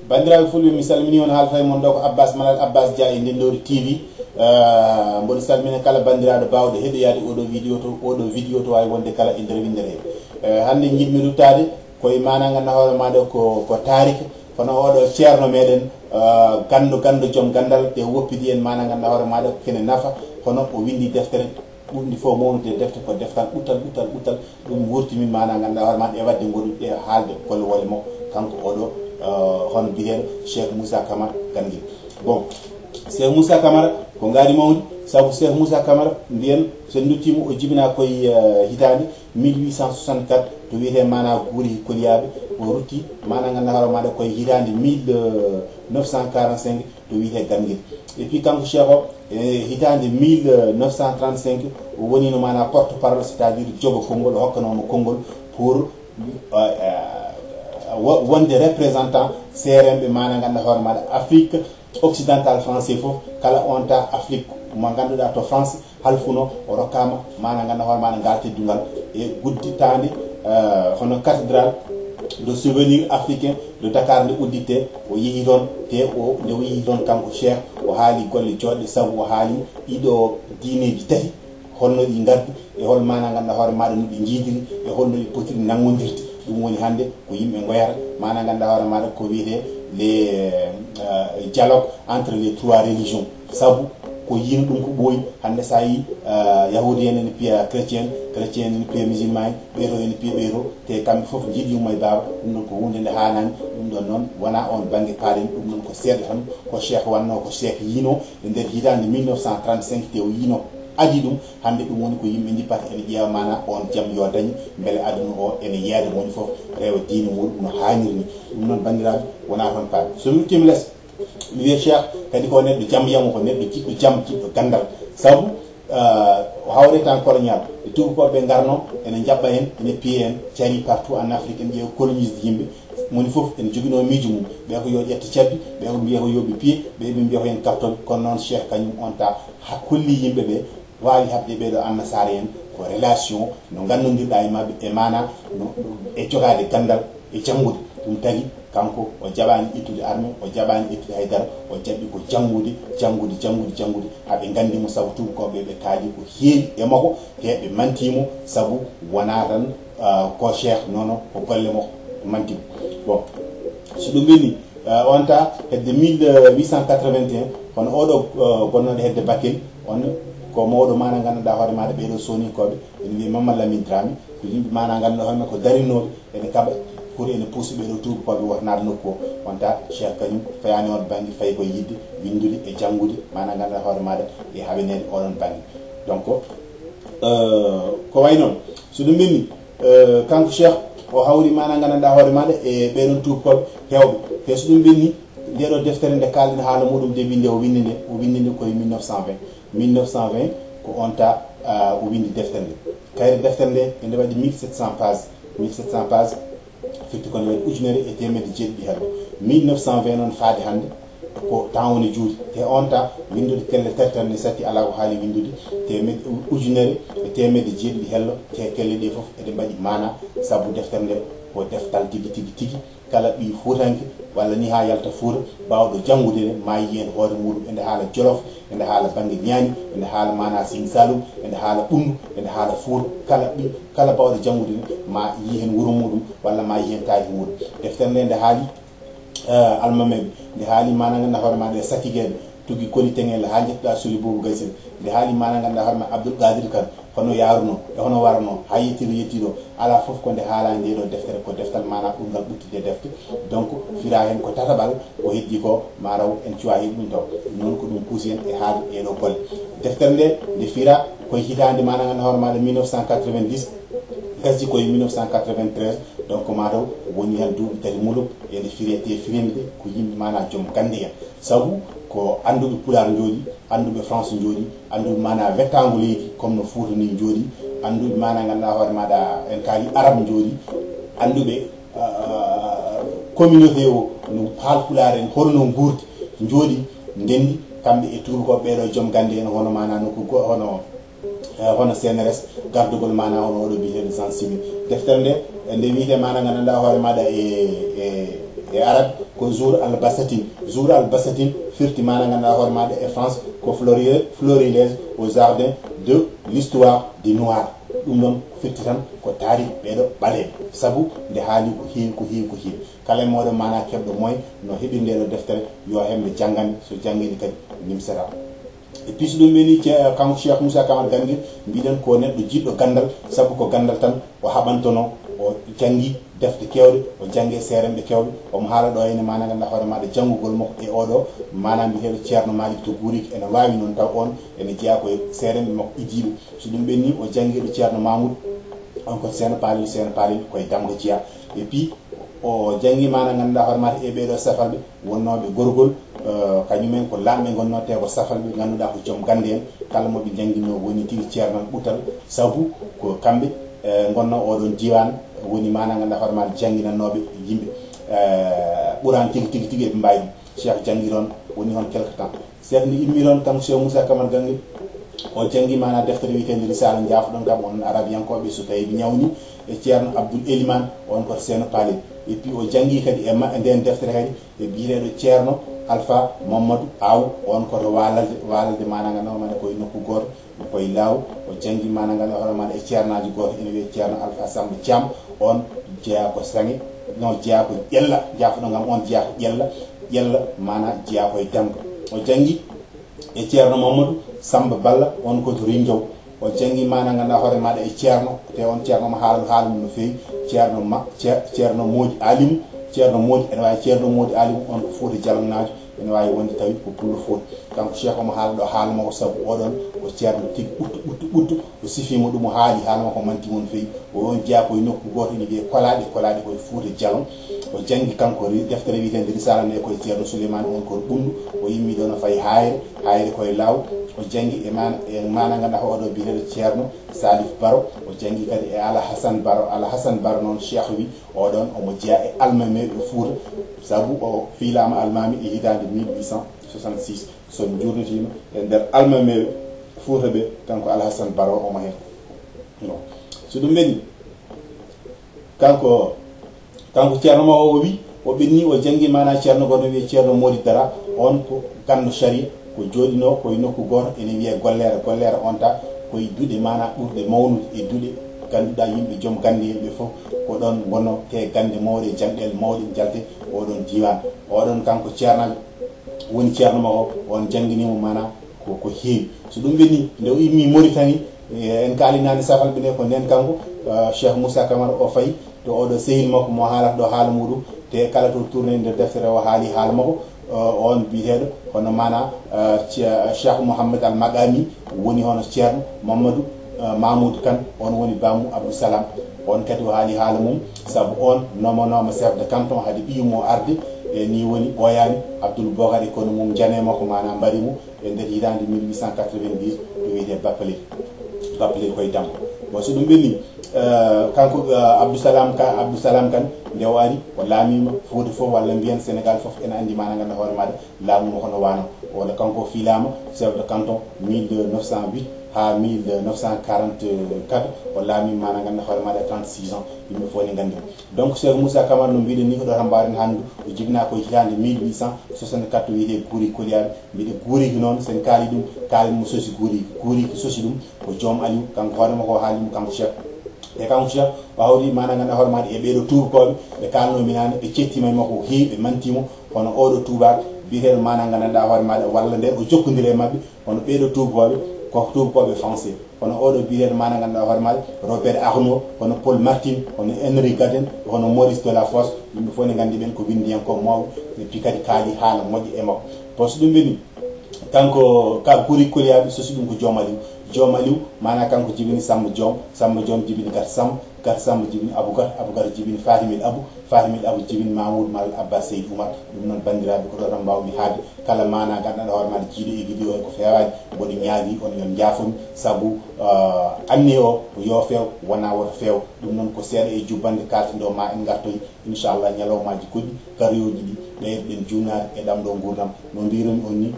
bandiraɓe fulɓe mi salmini on haala fay mon ɗo ko Abbas Malal Abbas Dia e Ndendori TV mboɗo salmina kala bandiraɗo bawɗo heɗoyade oɗo vidéo to wawi wonde kala e nder windere hande jiɗmi ruttade koye mana ganduɗa hoore maɗa ko tarike kono oɗo ceerno meɗen gando joom gandal te woppidi en mana ganduɗa hoore maɗa kene nafa kono o windi deftere ɓurdi fo mawnude defte ko deftal ɓuttal ɗum wurtimin mana ganduɗa hoore maɗa e wadde goɗɗum e haalde golle wole makko kanko oɗo hono biyeɗo Cheikh Moussa Camara Ganguel. Bon, Cheikh Moussa Camara ko ngaari mawdi sabu Cheikh Moussa Camara mbiyen so duttimo o jibina koye hitande 1864 to wiyete mana guuri koliyaɓe o rutti mana ganduɗa hoore maɗa koye hitande 1945 to wiyete Ganguel. Et puis kanko Cheikh o hitande 1935 o wonino mana porte parole, c'est-à-dire jogo konngol o hokkanomo konngol pour wonde représentant CRMɓe mana ganduɗa hoore maɗa Afrique occidentale français fof kala on ta Afrique mo ganduɗa to France halfuno o rokkama mana ganduɗa hoore maɗa ngal teddungal e gudditande hono cathédrale de souvenir africain de Dakar nde uddite o yeehi toon te o nde o yeehi toon kanko Cheikh o haali golle joɗɗe sabu o haali ɗiɗo diineji tati holno ɗi gardi e hol mana ganduɗa hoore maɗa no ɗi jiidiri e holno ɗi potiri nangodirde. ɗum woni hande ko yimɓe goyata mana ganduɗa hoore maɗa ko wiyete les dialogue entre les trois religions sabu ko yino ɗum ko ɓooyi hande sa yi yahudi en ene piya chrétien en ene piya musulman en ɓeeto ene piya ɓeeto te kamɓe foof jiiɗi yumma e baaba ɗum ɗon ko hunde nde hanani ɗum ɗon noon wona on banggue paaren ɗum ɗon ko seeɗa tan ko Cheikh wanno ko Cheikh yino e nder hitande 1935 te o yino adi ɗum hande ɗum woni ko yimɓe jippata ene ƴeewa mana on jaam yo dañi beele aduna o ene yeeda woni foof rewa diine muɗum no hanniri ni ɗum noon bandiraɓe wona toon paami so mi wittima less mi wiya Cheikh kadi ko neɗɗo jaam yamo ko neɗɗo jiɗɗo jaam jiɗɗo gandal sabu o hawre tan colonial e tubakoɓe garno ene jaɓɓa hen ene piye hen caari partout en Afrique en ƴeewa colonise yimɓe moni foof ene joguino miijo mum ɓe ko yo ƴetta cabbi ɓe ko mbiya ko yoɓe piye ɓe mbiya ko hen kaptoɓe kono noon Cheikh kañum on ta holli yimɓeɓe wawi habde ɓeɗo annasara en ko relation no gandodirɗa e mabɓe e mana e jogade gandal e janggude ɗum tagi kanko o jaɓani ittude armé o jaɓani ittude haydara o jaɓɓi ko janggude haɓe gandimo sabu tubakoɓe ɓe kaali ko heewi e makko te ɓe mantimo sabu wona tan ko Cheikh nono ko golle makko mantimo. Bon, so ɗum ɓenni on ta hedde 1881 hono oɗo gonnoɗo hedde Bakel on ko mawɗo mana ganduɗa hoore maɗa ɓeɗo sonikoɓe ene wiye Mamadou Lamine Dramé ko yimɓe mana ganduɗa hoore maɗa ko darinoɓe ene kaɓa pour ene puusa ɓeɗo tubakoɓe wotanaɗo nokku o wonta Cheikh kañum fayani on banggue fayi ko yidde windude e janggude mana ganduɗa hoore maɗa e haɓenede oɗon banggue. Donc ko way noon so ɗum ɓenni kanko Cheikh o hawri mana ganduɗa hoore maɗa e ɓeɗon tubakoɓe hewɓe te so ɗum ɓenni ndeɗo deftere nde kalden haala muɗum de winde o windi nde koye 1920 ko on ta o windi deftere nde kayre deftere nde ende waɗi 1700 pages fitti kono waɗi ujunere e temedde jeeɗiɗi hello 1920 noon faade hande ko temps woni juuti te on ta windude kelle tertere nde satti ala ko haali windude ujunere e temedde jeeɗiɗi hello te kelle ɗe foof eɗe mbaɗi mana sabu deftere nde ko deftal tigi kala ɓi fuutanke walla ni ha yalta Fuuta bawɗo janggude ne ma yi hen hoore muɗum ende haala Jolof ende haala banggue ñaani ende haala mana Sine Saloum ende haala Ɓundu ende haala Fuuta kala bawɗo janggude ne ma yi hen wuuro muɗum walla ma yi hen taari muɗum deftere nde haali almameɓe nde haali mana ganduɗa hoore maɗa e sakigueɓe tugui koli tengel ha jettuɗa Soli Boubou Gassel nde haali mana ganduɗa hoore maɗa Abdoul Qadir Kane hono yaruno e hono warno ha yettiɗo ala foof ko nde haalani nde ɗo deftere ko deftal mana ɗumgal ɓuttide defte donc fira hen ko tataɓal ko heddi ko maraw en cuwa heeɗi ɗum taw noon ko ɗum puusi en e haala eɗo golle deftere nde fira koye hitande mana ganduɗa hoore maɗa 1990 gasdi koye 1993 donc mataw woni hen duuɓi tati muluk ene firete firinde ko yimɓe mana joom gande en sabu ko anduɓe Pulaar jooɗi anduɓe France jooɗi anduɓe mana wettango leydi comme no Fouta ni jooɗi anduɓe mana ganduɗa hoore maɗa en kaali arabe jooɗi anduɓe communauté o no Haalpulaar en holno guurdi jooɗi ndendi kamɓe e tubakoɓe ɓeɗo joom gande en hono mana nokku hono CNRS gardugol mana hono oɗo biyeteɗo Jean Simi deftere nde nde wiite mana gandanɗa hoore maɗa e arabe ko jour al basatin. Jour al basatin firti mana gandanɗa hoore maɗa e France ko florilège au jardin de l'histoire du noir. ɗum ɗon firti tan ko taari ɓeɗo ɓale sabu nde haali ko heewi kala moɗon mana keɓɗo moye no heɓi ndeɗo deftere yo hemɓe janggande, so janggini kadi nimsata. e puis so ɗum ɓeni kanko Cheikh Moussa Camara Ganguel mbiɗen ko neɗɗo jiɗɗo gandal, sabu ko gandal tan o haɓantono, o janggi defte kewɗe, o jangge seeremɓe kewɗe, omo haala ɗo ene mana ganduɗa hoore maɗa janggugol makko e oɗo mana mbiyeteɗo ceerno Malick to Guriki ene wawi noon taw on ene jeeya koye seeremɓe makko idiɓe. so ɗum ɓenni o jangguiɗo ceerno Mamoudou on ko seeno paalil koye damgo jeeya. et puis o janggi mana ganduɗa hoore maɗa e ɓeɗo safalɓe wonnoɓe gorgol, kañumen ko lamɓe gonno te ko safalɓe ganduɗa ko joom gande en, kala moɓe janggino woni tigui ceerno ɓutal, sabu ko kamɓe gonno oɗon diwan woni mana ganduɗa hoore maɗa jangguinannoɓe yimɓe ɓuran tigui ɓe mbawi Cheikh janggi toon woni on quelque temps. seeɗa nde immi toon kanko Cheikh Moussa Camara Ganguel o janggi mana deftere wiyetede risala jaafoɗon kam on arabiyankoɓe so tawi ɓe ñawni, e ceerno Abdoul Elimane on koto seeno paalel. et puis o janggi kadi e nden deftere kadi e biyeteɗo ceerno Alpha Mamadou Aw on koto walade mana ganduɗa hoore maɗa koye nokku goto koye law. o janggi mana ganduɗa hoore maɗa e ceernaji goto ene wiye ceerno Alpha Samba Thiam on jeeya ko sange, non jeeya ko ƴella, jaafoɗon kam on jeeya ko ƴella mana jeeya koye damga. o janggi e ceerno Mamadou Samba Balla on koto Rindiaw. o janggi mana ganduɗa hoore maɗa e ceerno, te on ceerno mo haala mum no fewi, ceerno Modji Alimu. ceerno Modji ene wawi ceerno Modji Alimu on ko Fouta Jalognajo, ene wawi wonde tawi ko Pullo Fouta. kanko Cheikh omo haala ɗo haala makko sabu oɗon ko ceerno tigui ɓutto o sifima ɗum o haali haala makko mantima no fewi. o on jeeya koye nokku goto ene wiye kolaɗe koye Fouta Jalon. o janggi kanko deftere wiyetede risala nde koye ceerno Souleymane on koto ɓundu. o yimmi ɗo no fayi hayre koye law. o janggi e mana ganduɗa oɗo biyeteɗo ceerno Salif Baro. o janggi kadi e Alhassane Baro noon Cheikh wi oɗon omo jeeya e almameɓe Fouta, sabu o fiilama almami e hitande 1866. so jurnitima e nder almameɓe Fouta ɓe kanko Alhassane Baro omo hen. so ɗum ɓenni kanko ceerno ma o wi o ɓenni o janggi mana ceerno goto wiye ceerno Mody Dara on ko ganno sharia, ko joɗino koye nokku goto ene wiye gollere on ta koye duuɗe mana ɓurɗe mawnude e duuɗe ganduɗa yimɓe joom gande yimɓe foof ko ɗon gonno te gande mawɗe janɗele mawɗe jalte oɗon diwan. oɗon kanko ceernajo woni ceerno ma o on jangguinimo mana ko heewi. so ɗum ɓenni nde o immi Mauritanie en kalinani safalɓe nde ko nden kanko Cheikh Moussa Camara o fayi to oɗo sehil makko mo haalata ɗo haala muɗum, te kala to tourné nder deftere o haali haala makko. on biyeteɗo hono mana Cheikh Mouhamed Al Magami woni hono ceerno Mamoudou Kane on woni bammu Abdou Salam. on kadi o haali haala mum, sabu on nomanoma chef de canton haade ɓiyumo arde e ni woni ɓoyani Abdoul Bokari kono mum jane makko mana mbaɗimo e nder hitande 1890 to wiyete Bappelel koye Dambo. bon so ɗum ɓenni kanko Abdou Salam Kane nde o ari o laamima Fouta fof walla mbiyen Sénégal fof ene andi mana ganduɗa hoore maɗa laamuma hono wano. walla kanko filama chef de canton 1908 ha 1944 o laami mana ganduɗa hoore maɗa 36 ans yimɓe fof ne gandi mo. donc Cheikh Moussa Camara no mbiɗen ni ko ɗo tan mbawɗen hanndu o jibina koye hitande 1864 wiyete Guuri Koliyaɓe. mbiɗe Guuriki noon sen kaali ɗum kaalen mo sosi Guuriki sosi ɗum ko joom Aliou kanko hoorema ko haali ɗum kanko Cheikh. e kanko Cheikh o hawri mana ganduɗa hoore maɗa e ɓeɗo tubakoɓe ɓe kalnomi nane ɓe cettima e makko ko heewi ɓe mantimo hono oɗo tubak biyeteɗo mana ganduɗa hoore maɗa walla nden o jokkodiri e mabɓe hono ɓeɗo tubakoɓe ko tubakoɓe français. hono oɗo biyeteɗo mana ganduɗa hoore maɗa Robert Arnault, hono Paul Martin, hono Henri Gaden, hono Maurice Delafosse, yimɓe fof ne gandi ɓen ko windiyanko mawɓe e puis kadi kaali haala moƴƴi e makko. bon so ɗum ɓenni kanko ka Guuri Koliyaɓe sosi ɗum ko joom Aliou mana kanko jibini Samba Diom jibini Gar Samba jibini Abougar jibini Fatimel Abou jibini Mamoudou Mal Abbas Seydou Oumar. ɗum noon bandiraɓe ko ɗo tan mbawmi haade kala mana ganduɗa hoore maɗa jiiɗo e vidéo he ko fewani mboɗo ñaagi on yon jaafomi, sabu anni o yo few wona woto few. ɗum noon ko seeɗa e jubbande kalten ɗo ma en gartoy inchallah ñalawmaji goɗɗi garoyoji ɗi ɓeyɗen junnade e ɗam ɗo gurdam no mbiromi on ni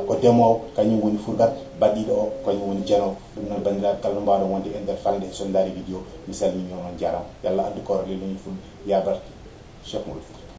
ko demowo kañum woni furgat baɗɗiɗo o koñum woni Dieno ɗum noon bandiraɓe kala no mbawɗon wonde e nder falde so daari vidéo mi salmini on jarama yallah addu korole leñol fulɓe ya barke Cheikh Mourid